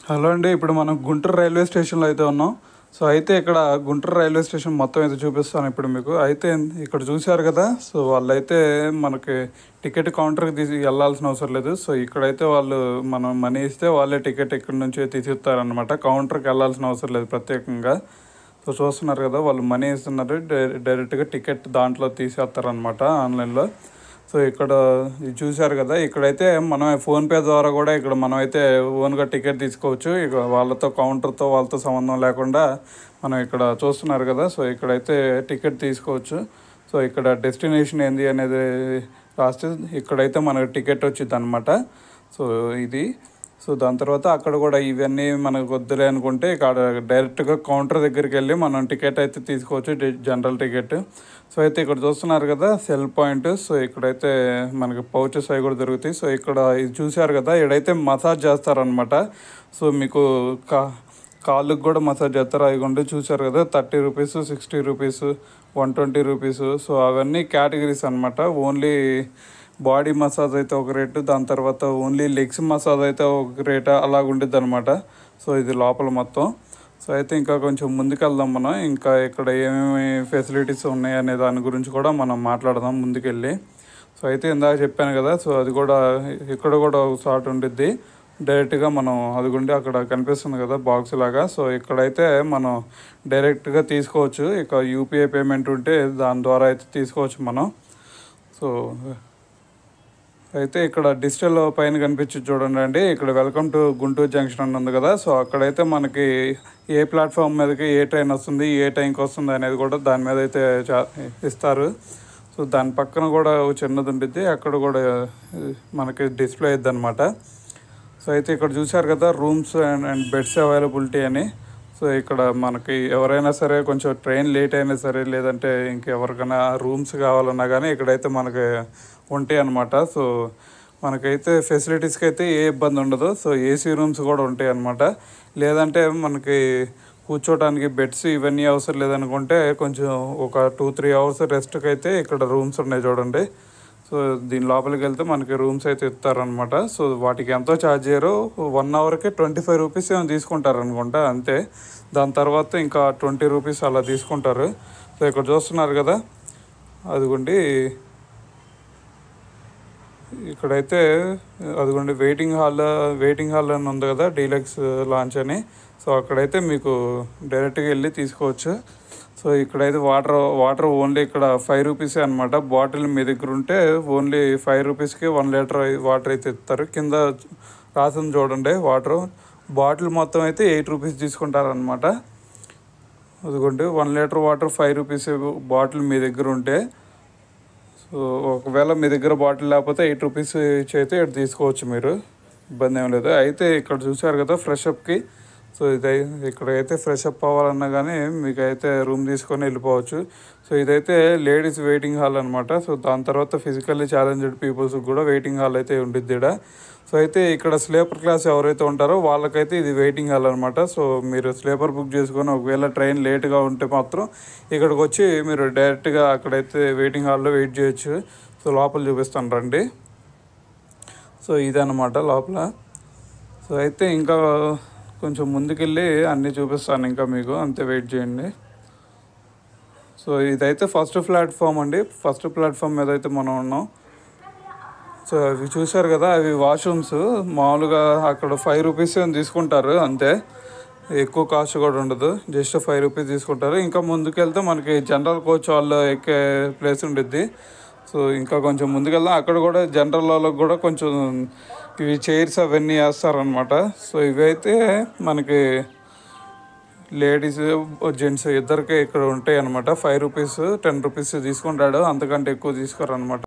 Hello అండి, ఇప్పుడు మనం గుంటూరు రైల్వే స్టేషన్లో అయితే ఉన్నాం. సో అయితే ఇక్కడ గుంటూరు రైల్వే స్టేషన్ మొత్తం అయితే చూపిస్తాను ఇప్పుడు మీకు. అయితే ఇక్కడ చూశారు కదా, సో వాళ్ళైతే మనకి టికెట్ కౌంటర్కి తీసి వెళ్ళాల్సిన అవసరం లేదు. సో ఇక్కడైతే వాళ్ళు మనం మనీ ఇస్తే వాళ్ళే టికెట్ ఇక్కడ నుంచి తీసిస్తారనమాట. కౌంటర్కి వెళ్ళాల్సిన అవసరం లేదు ప్రత్యేకంగా. సో చూస్తున్నారు కదా, వాళ్ళు మనీ ఇస్తున్నారు, డైరెక్ట్గా టికెట్ దాంట్లో తీసేస్తారనమాట ఆన్లైన్లో. సో ఇక్కడ చూశారు కదా, ఇక్కడైతే మనం ఫోన్పే ద్వారా కూడా ఇక్కడ మనం అయితే ఓన్గా టికెట్ తీసుకోవచ్చు. ఇక వాళ్ళతో సంబంధం లేకుండా మనం ఇక్కడ చూస్తున్నారు కదా, సో ఇక్కడైతే టికెట్ తీసుకోవచ్చు. సో ఇక్కడ డెస్టినేషన్ ఏంది అనేది రాస్తే ఇక్కడైతే మనకు టికెట్ వచ్చింది అనమాట. సో ఇది సో దాని తర్వాత అక్కడ కూడా ఇవన్నీ మనకు వద్దులే అనుకుంటే ఇక్కడ డైరెక్ట్గా కౌంటర్ దగ్గరికి వెళ్ళి మనం టికెట్ అయితే తీసుకోవచ్చు, జనరల్ టికెట్. సో అయితే ఇక్కడ చూస్తున్నారు కదా సెల్ పాయింట్. సో ఇక్కడైతే మనకి పౌచెస్ అవి కూడా దొరుకుతాయి. సో ఇక్కడ ఇది చూశారు కదా, ఇక్కడైతే మసాజ్ చేస్తారనమాట. సో మీకు కాళ్ళకు కూడా మసాజ్ చేస్తారు. అవి కూడా చూశారు కదా, 30 రూపీస్, 60 రూపీస్, 120 రూపీస్. సో అవన్నీ కేటగిరీస్ అనమాట. ఓన్లీ బాడీ మసాజ్ అయితే ఒక రేటు, దాని తర్వాత ఓన్లీ లెగ్స్ మసాజ్ అయితే ఒక రేటు, అలాగ ఉండిద్ది అనమాట. సో ఇది లోపల మొత్తం. సో అయితే ఇంకా కొంచెం ముందుకెళ్దాం మనం. ఇంకా ఇక్కడ ఏమేమి ఫెసిలిటీస్ ఉన్నాయి అనే దాని గురించి కూడా మనం మాట్లాడదాం ముందుకెళ్ళి. సో అయితే ఇందాక చెప్పాను కదా, సో అది కూడా ఇక్కడ కూడా ఒక షాట్ ఉండిద్ది. డైరెక్ట్గా మనం అదిగుండి అక్కడ కనిపిస్తుంది కదా బాక్స్ లాగా. సో ఇక్కడైతే మనం డైరెక్ట్గా తీసుకోవచ్చు. ఇక యూపీఐ పేమెంట్ ఉంటే దాని ద్వారా అయితే తీసుకోవచ్చు మనం. సో అయితే ఇక్కడ డిజిటల్ పైన కనిపించి చూడండి అండి, ఇక్కడ వెల్కమ్ టు గుంటూరు జంక్షన్ అని ఉంది కదా. సో అక్కడైతే మనకి ఏ ప్లాట్ఫామ్ మీదకి ఏ ట్రైన్ వస్తుంది, ఏ టైంకి వస్తుంది అనేది కూడా దాని మీద అయితే ఇస్తారు. సో దాని పక్కన కూడా చిన్నది ఉంటుంది, అక్కడ కూడా మనకి డిస్ప్లే అయ్యిద్ది అనమాట. సో అయితే ఇక్కడ చూశారు కదా, రూమ్స్ అండ్ బెడ్స్ అవైలబిలిటీ అని. సో ఇక్కడ మనకి ఎవరైనా సరే కొంచెం ట్రైన్ లేట్ అయినా సరే, లేదంటే ఇంకెవరికైనా రూమ్స్ కావాలన్నా కానీ ఇక్కడైతే మనకి ఉంటాయి అన్నమాట. సో మనకైతే ఫెసిలిటీస్కి అయితే ఏ ఇబ్బంది ఉండదు. సో ఏసీ రూమ్స్ కూడా ఉంటాయి అన్నమాట. లేదంటే మనకి కూర్చోడానికి బెడ్స్ ఇవన్నీ అవసరం లేదనుకుంటే కొంచెం ఒక 2-3 అవర్స్ రెస్ట్కి అయితే ఇక్కడ రూమ్స్ ఉన్నాయి చూడండి. సో దీని లోపలికి వెళ్తే మనకి రూమ్స్ అయితే ఇస్తారనమాట. సో వాటికి ఎంతో ఛార్జ్ చేయరు, 1 అవర్కి 25 రూపీస్ ఏమో తీసుకుంటారు అనుకుంటా, అంతే. దాని తర్వాత ఇంకా 20 రూపీస్ అలా తీసుకుంటారు. సో ఇక్కడ చూస్తున్నారు కదా, అదిగోండి ఇక్కడైతే అదిగోండి వెయిటింగ్ హాల్ అని ఉంది కదా, డీలక్స్ లాంచ్ అని. సో అక్కడైతే మీకు డైరెక్ట్గా వెళ్ళి తీసుకోవచ్చు. సో ఇక్కడైతే వాటర్ ఓన్లీ ఇక్కడ 5 రూపీసే అనమాట. బాటిల్ మీ దగ్గర ఉంటే ఓన్లీ 5 రూపీస్కి 1 లీటర్ వాటర్ అయితే ఇస్తారు. కింద రాసింది చూడండి వాటర్ బాటిల్ మొత్తం అయితే 8 రూపీస్ తీసుకుంటారనమాట. అదిగోండి 1 లీటర్ వాటర్ 5 రూపీస్ బాటిల్ మీ దగ్గర ఉంటే. సో ఒకవేళ మీ దగ్గర బాటిల్ లేకపోతే 8 రూపీస్ ఇచ్చి అయితే ఇక్కడ తీసుకోవచ్చు మీరు, ఇబ్బంది ఏం లేదు. అయితే ఇక్కడ చూశారు కదా ఫ్రెషప్కి. సో ఇక్కడైతే ఫ్రెష్ అప్ అవ్వాలన్నా కానీ మీకు అయితే రూమ్ తీసుకొని వెళ్ళిపోవచ్చు. సో ఇదైతే లేడీస్ వెయిటింగ్ హాల్ అనమాట. సో దాని తర్వాత ఫిజికల్లీ ఛాలెంజ్డ్ పీపుల్స్కి కూడా వెయిటింగ్ హాల్ అయితే ఉంటుంది ఇక్కడ. సో అయితే ఇక్కడ స్లీపర్ క్లాస్ ఎవరైతే ఉంటారో వాళ్ళకైతే ఇది వెయిటింగ్ హాల్ అనమాట. సో మీరు స్లీపర్ బుక్ చేసుకొని ఒకవేళ ట్రైన్ లేట్గా ఉంటే మాత్రం ఇక్కడికి వచ్చి మీరు డైరెక్ట్గా అక్కడైతే వెయిటింగ్ హాల్లో వెయిట్ చేయొచ్చు. సో లోపల చూపిస్తాను రండి. సో ఇదన్నమాట లోపల. సో అయితే ఇంకా కొంచెం ముందుకెళ్ళి అన్నీ చూపిస్తాను ఇంకా మీకు, అంతే వెయిట్ చేయండి. సో ఇదైతే ఫస్ట్ ప్లాట్ఫామ్ అండి. ఫస్ట్ ప్లాట్ఫామ్ మీద అయితే మనం ఉన్నాం. సో అవి చూశారు కదా, అవి వాష్రూమ్స్. మామూలుగా అక్కడ 5 రూపీస్ తీసుకుంటారు అంతే, ఎక్కువ కాస్ట్ కూడా ఉండదు, జస్ట్ 5 రూపీస్ తీసుకుంటారు. ఇంకా ముందుకెళ్తే మనకి జనరల్ కోచ్ వాళ్ళు ఎక్కే ప్లేస్ ఉండిద్ది. సో ఇంకా కొంచెం ముందుకెళ్దాం, అక్కడ కూడా జనరల్ వాళ్ళకి కూడా కొంచెం ఇవి చైర్స్ అవన్నీ వేస్తారనమాట. సో ఇవైతే మనకి లేడీస్ జెంట్స్ ఇద్దరికి ఇక్కడ ఉంటాయి అనమాట. 5 రూపీస్ 10 రూపీస్ తీసుకుంటాడు, అంతకంటే ఎక్కువ తీసుకోరు అనమాట.